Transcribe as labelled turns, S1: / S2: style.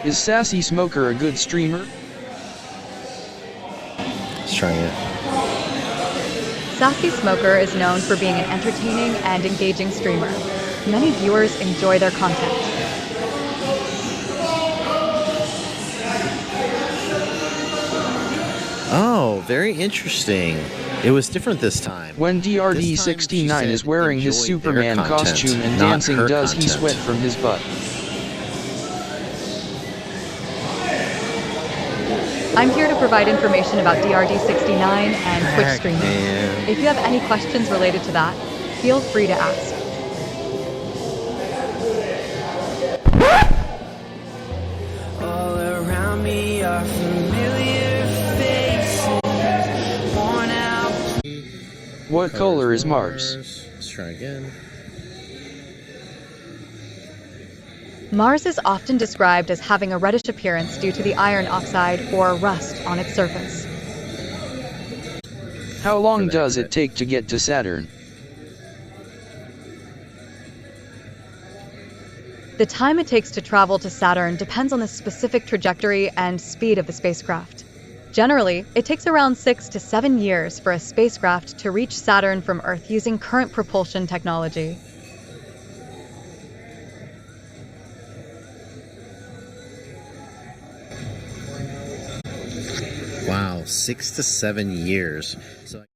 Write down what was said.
S1: Is Sassy Smoker a good streamer?
S2: Let's try it.
S3: Sassy Smoker is known for being an entertaining and engaging streamer. Many viewers enjoy their content.
S2: Oh, very interesting. It was different this time.
S1: When
S2: This time she
S1: DRD69 is
S2: said,
S1: wearing his
S2: "Enjoy their
S1: Superman
S2: content,
S1: costume and
S2: not
S1: dancing,
S2: her
S1: does he
S2: content."
S1: sweat from his butt?
S3: I'm here to provide information about DRD69 and Twitch streaming.
S2: Man.
S3: If you have any questions related to that, feel free to ask.
S4: All around me are familiar faces, worn out.
S1: What color is Mars?
S2: Let's try again.
S3: Mars is often described as having a reddish appearance due to the iron oxide or rust on its surface.
S1: How long does it take to get to Saturn?
S3: The time it takes to travel to Saturn depends on the specific trajectory and speed of the spacecraft. Generally, it takes around 6 to 7 years for a spacecraft to reach Saturn from Earth using current propulsion technology.
S2: Wow, 6 to 7 years. So